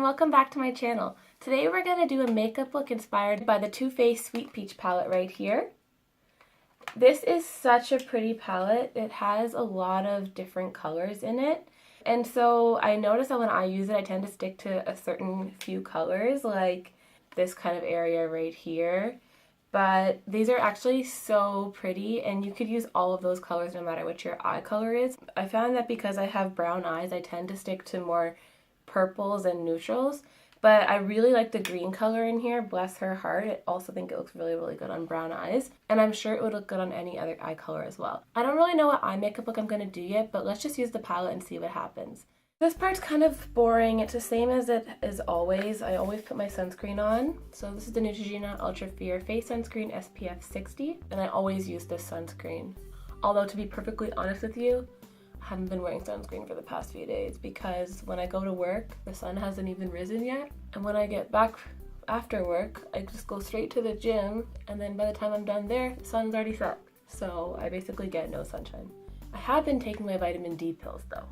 welcome back to my channel. Today we're going to do a makeup look inspired by the Too Faced Sweet Peach palette right here. This is such a pretty palette. It has a lot of different colors in it. And so I notice that when I use it, I tend to stick to a certain few colors, like this kind of area right here. But these are actually so pretty, and you could use all of those colors no matter what your eye color is. I found that because I have brown eyes, I tend to stick to more purples and neutrals, but I really like the green color in here, bless her heart. I also think it looks really, really good on brown eyes, and I'm sure it would look good on any other eye color as well. I don't really know what eye makeup look I'm going to do yet, but let's just use the palette and see what happens. This part's kind of boring. It's the same as it is always. I always put my sunscreen on. So this is the Neutrogena Ultra Fear Face Sunscreen SPF 60, and I always use this sunscreen. Although, to be perfectly honest with you, I haven't been wearing sunscreen for the past few days because when I go to work, the sun hasn't even risen yet. And when I get back after work, I just go straight to the gym, and then by the time I'm done there, the sun's already set. So I basically get no sunshine. I have been taking my vitamin D pills though.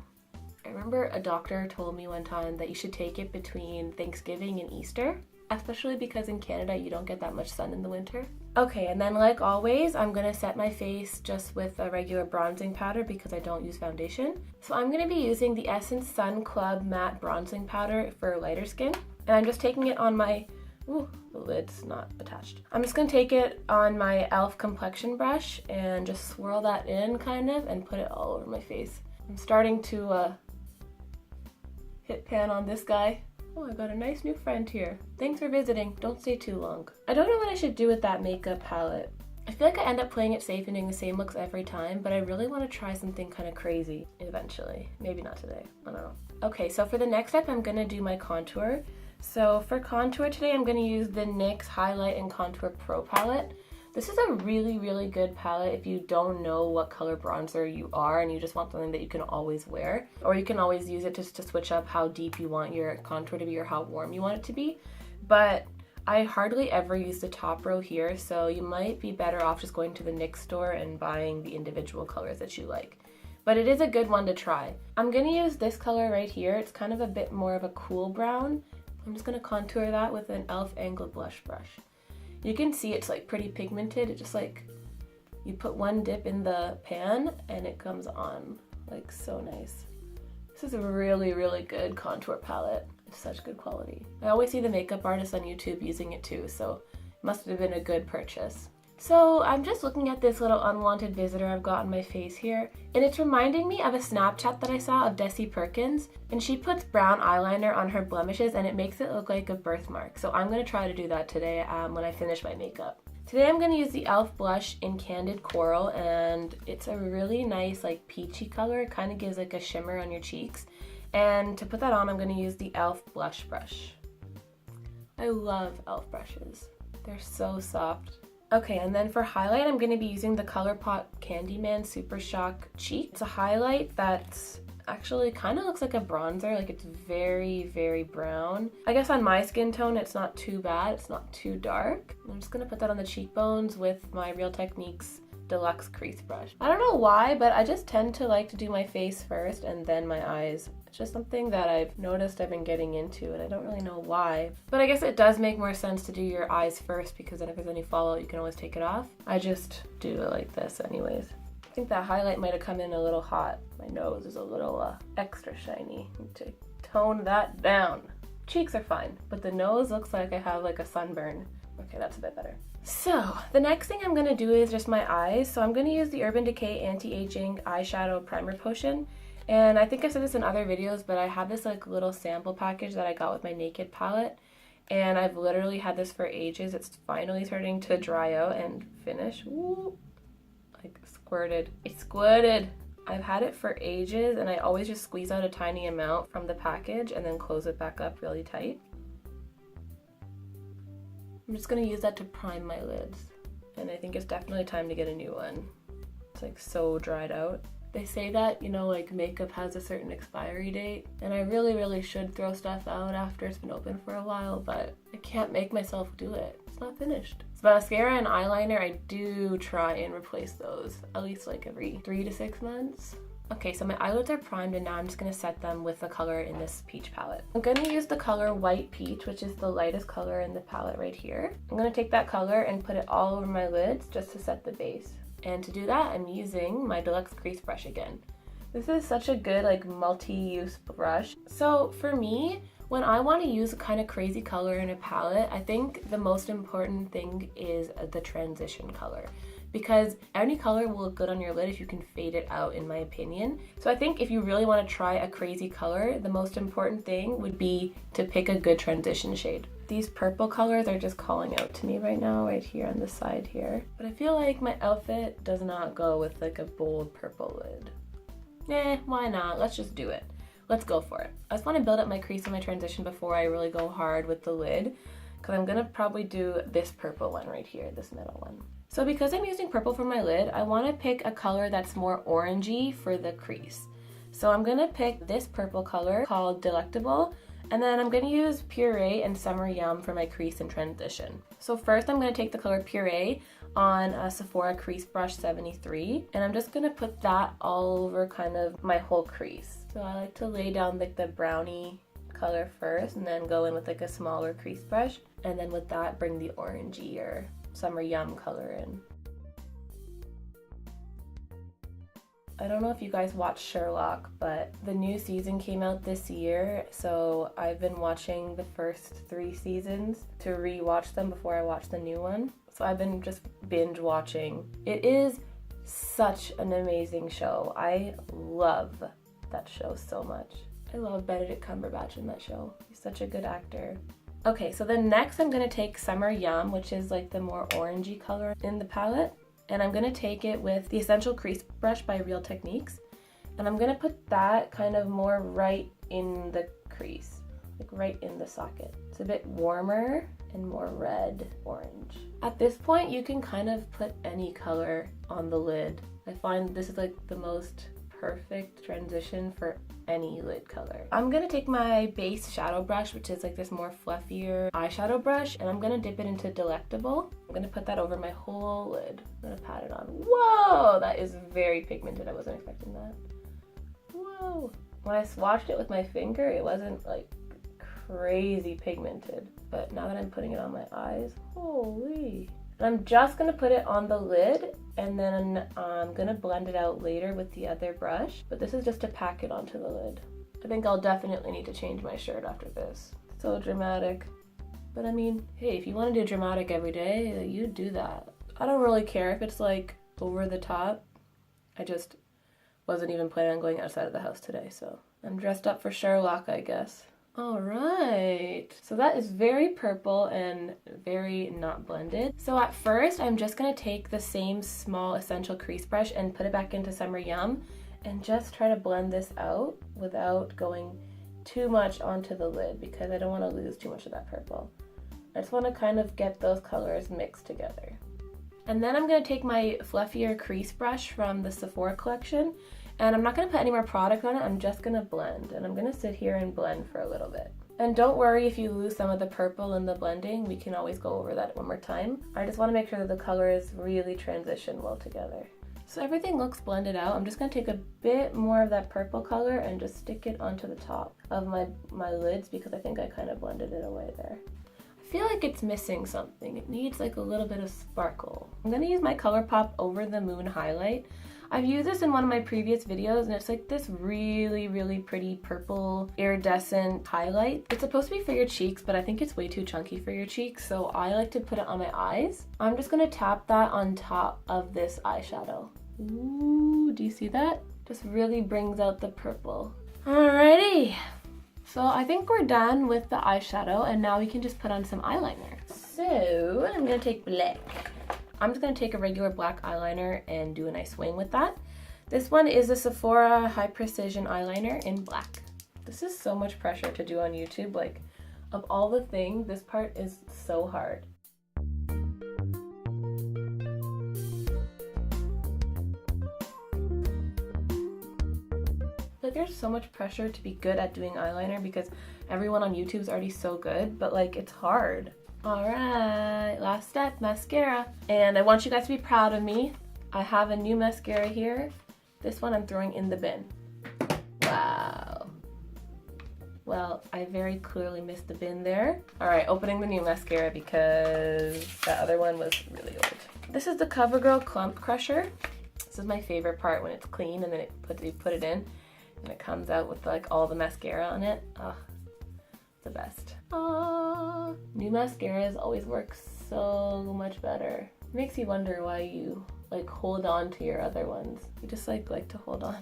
I remember a doctor told me one time that you should take it between Thanksgiving and Easter, especially because in Canada you don't get that much sun in the winter. Okay, and then like always, I'm going to set my face just with a regular bronzing powder because I don't use foundation. So I'm going to be using the Essence Sun Club Matte Bronzing Powder for lighter skin. And I'm just taking it on my, ooh, the lid's not attached. I'm just going to take it on my e.l.f. complexion brush and just swirl that in kind of and put it all over my face. I'm starting to hit pan on this guy. Oh, I got a nice new friend here. Thanks for visiting. Don't stay too long. I don't know what I should do with that makeup palette. I feel like I end up playing it safe and doing the same looks every time, but I really want to try something kind of crazy eventually. Maybe not today. I don't know. Okay, so for the next step, I'm going to do my contour. So for contour today, I'm going to use the NYX Highlight and Contour Pro palette. This is a really, really good palette if you don't know what color bronzer you are and you just want something that you can always wear. Or you can always use it just to switch up how deep you want your contour to be or how warm you want it to be. But I hardly ever use the top row here, so you might be better off just going to the NYX store and buying the individual colors that you like. But it is a good one to try. I'm going to use this color right here. It's kind of a bit more of a cool brown. I'm just going to contour that with an e.l.f. angled blush brush. You can see it's like pretty pigmented. It's just like you put one dip in the pan and it comes on like so nice. This is a really, really good contour palette. It's such good quality. I always see the makeup artists on YouTube using it too, so it must have been a good purchase. So I'm just looking at this little unwanted visitor I've got on my face here, and it's reminding me of a Snapchat that I saw of Desi Perkins, and she puts brown eyeliner on her blemishes and it makes it look like a birthmark. So I'm going to try to do that today when I finish my makeup. Today I'm going to use the e.l.f. blush in Candid Coral, and it's a really nice like peachy color. It kind of gives like a shimmer on your cheeks. And to put that on, I'm going to use the e.l.f. blush brush. I love e.l.f. brushes. They're so soft. Okay, and then for highlight, I'm going to be using the ColourPop Candyman Super Shock Cheek. It's a highlight that's actually kind of looks like a bronzer, like it's very, very brown. I guess on my skin tone, it's not too bad. It's not too dark. I'm just going to put that on the cheekbones with my Real Techniques Deluxe Crease Brush. I don't know why, but I just tend to like to do my face first and then my eyes. It's just something that I've noticed I've been getting into, and I don't really know why. But I guess it does make more sense to do your eyes first because then if there's any fallout, you can always take it off. I just do it like this anyways. I think that highlight might have come in a little hot. My nose is a little extra shiny. Need to tone that down. Cheeks are fine, but the nose looks like I have like a sunburn. Okay, that's a bit better. So the next thing I'm going to do is just my eyes. So I'm going to use the Urban Decay Anti-Aging Eyeshadow Primer Potion. And I think I said this in other videos, but I have this like little sample package that I got with my Naked palette. And I've literally had this for ages. It's finally starting to dry out and finish. Ooh, like squirted. It squirted. I've had it for ages and I always just squeeze out a tiny amount from the package and then close it back up really tight. I'm just going to use that to prime my lids. And I think it's definitely time to get a new one. It's like so dried out. They say that, you know, like makeup has a certain expiry date, and I really, really should throw stuff out after it's been open for a while, but I can't make myself do it. It's not finished. So mascara and eyeliner, I do try and replace those at least like every 3 to 6 months. Okay, so my eyelids are primed and now I'm just going to set them with the color in this peach palette. I'm going to use the color White Peach, which is the lightest color in the palette right here. I'm going to take that color and put it all over my lids just to set the base. And to do that, I'm using my Deluxe Crease brush again. This is such a good like multi-use brush. So for me, when I want to use a kind of crazy color in a palette, I think the most important thing is the transition color. Because any color will look good on your lid if you can fade it out, in my opinion. So I think if you really want to try a crazy color, the most important thing would be to pick a good transition shade. These purple colors are just calling out to me right now, right here on the side here. But I feel like my outfit does not go with like a bold purple lid. Why not? Let's just do it. Let's go for it. I just want to build up my crease and my transition before I really go hard with the lid, because I'm gonna probably do this purple one right here, this middle one. So because I'm using purple for my lid, I want to pick a color that's more orangey for the crease. So I'm going to pick this purple color called Delectable, and then I'm going to use Puree and Summer Yum for my crease and transition. So first I'm going to take the color Puree on a Sephora Crease Brush 73, and I'm just going to put that all over kind of my whole crease. So I like to lay down like the brownie color first and then go in with like a smaller crease brush, and then with that bring the orangey or Summer Yum color in. I don't know if you guys watch Sherlock, but the new season came out this year, so I've been watching the first 3 seasons to re-watch them before I watch the new one. So I've been just binge watching. It is such an amazing show. I love that show so much. I love Benedict Cumberbatch in that show. He's such a good actor. Okay, so then next I'm going to take Summer Yum, which is like the more orangey color in the palette. And I'm going to take it with the Essential Crease Brush by Real Techniques. And I'm going to put that kind of more right in the crease, like right in the socket. It's a bit warmer and more red orange. At this point, you can kind of put any color on the lid. I find this is like the most perfect transition for any lid color. I'm gonna take my base shadow brush, which is like this more fluffier eyeshadow brush, and I'm gonna dip it into Delectable. I'm gonna put that over my whole lid. I'm gonna pat it on. Whoa, that is very pigmented. I wasn't expecting that. Whoa. When I swatched it with my finger, it wasn't like crazy pigmented, but now that I'm putting it on my eyes, holy. And I'm just gonna put it on the lid, and then I'm gonna blend it out later with the other brush, but this is just to pack it onto the lid. I think I'll definitely need to change my shirt after this. So dramatic. But I mean, hey, if you want to do dramatic every day, you do that. I don't really care if it's like over the top. I just wasn't even planning on going outside of the house today, so I'm dressed up for Sherlock, I guess. All right, so that is very purple and very not blended. So at first, I'm just gonna take the same small Essential Crease Brush and put it back into Summer Yum and just try to blend this out without going too much onto the lid because I don't wanna lose too much of that purple. I just wanna kind of get those colors mixed together. And then I'm gonna take my fluffier crease brush from the Sephora Collection, and I'm not going to put any more product on it, I'm just going to blend. And I'm going to sit here and blend for a little bit. And don't worry if you lose some of the purple in the blending, we can always go over that one more time. I just want to make sure that the colors really transition well together. So everything looks blended out. I'm just going to take a bit more of that purple color and just stick it onto the top of my lids because I think I kind of blended it away there. I feel like it's missing something. It needs like a little bit of sparkle. I'm going to use my ColourPop Over the Moon highlight. I've used this in one of my previous videos, and it's like this really, really pretty purple iridescent highlight. It's supposed to be for your cheeks, but I think it's way too chunky for your cheeks, so I like to put it on my eyes. I'm just gonna tap that on top of this eyeshadow. Ooh, do you see that? Just really brings out the purple. Alrighty, so I think we're done with the eyeshadow, and now we can just put on some eyeliner. So I'm gonna take black. I'm just going to take a regular black eyeliner and do a nice wing with that. This one is a Sephora High Precision Eyeliner in black. This is so much pressure to do on YouTube. Like, of all the things, this part is so hard. Like, there's so much pressure to be good at doing eyeliner because everyone on YouTube is already so good, but like, it's hard. Alright, last step, mascara. And I want you guys to be proud of me. I have a new mascara here. This one I'm throwing in the bin. Wow. Well, I very clearly missed the bin there. All right, opening the new mascara because that other one was really old. This is the CoverGirl Clump Crusher. This is my favorite part when it's clean and then you put it in and it comes out with like all the mascara on it. Oh, the best. Oh, new mascaras always work so much better. It makes you wonder why you like hold on to your other ones. You just like to hold on.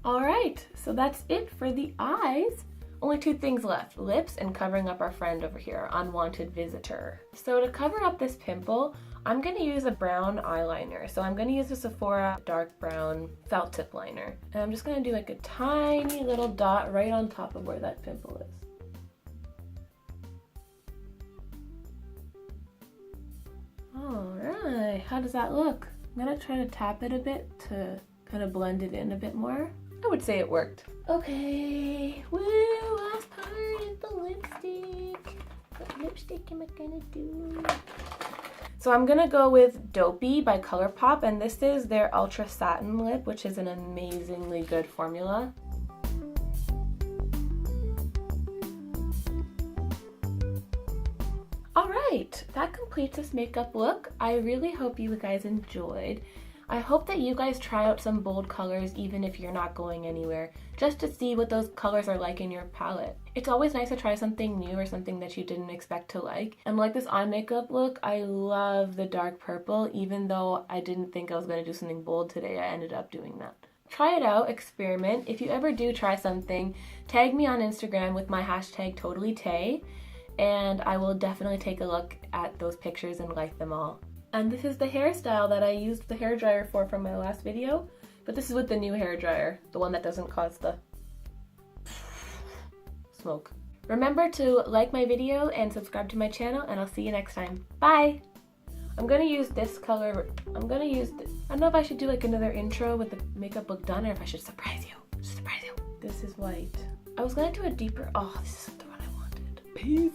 All right, so that's it for the eyes. Only 2 things left, lips and covering up our friend over here, unwanted visitor. So to cover up this pimple, I'm gonna use a brown eyeliner. So I'm gonna use the Sephora dark brown felt tip liner. And I'm just gonna do like a tiny little dot right on top of where that pimple is. All right, how does that look? I'm gonna try to tap it a bit to kind of blend it in a bit more. I would say it worked. Okay, woo, last part is the lipstick. What lipstick am I gonna do? So I'm gonna go with Dopey by ColourPop, and this is their Ultra Satin Lip, which is an amazingly good formula. Alright, that completes this makeup look. I really hope you guys enjoyed. I hope that you guys try out some bold colors even if you're not going anywhere, just to see what those colors are like in your palette. It's always nice to try something new or something that you didn't expect to like. And like this eye makeup look, I love the dark purple, even though I didn't think I was going to do something bold today. I ended up doing that. Try it out, experiment. If you ever do try something, tag me on Instagram with my hashtag TotallyTayy, and I will definitely take a look at those pictures and like them all. And this is the hairstyle that I used the hairdryer for from my last video, but this is with the new hairdryer, the one that doesn't cause the smoke. Remember to like my video and subscribe to my channel, and I'll see you next time. Bye! I'm gonna use this color, I don't know if I should do like another intro with the makeup look done or if I should surprise you. This is white. I was gonna do a deeper, oh, this isn't the one I wanted. Peace!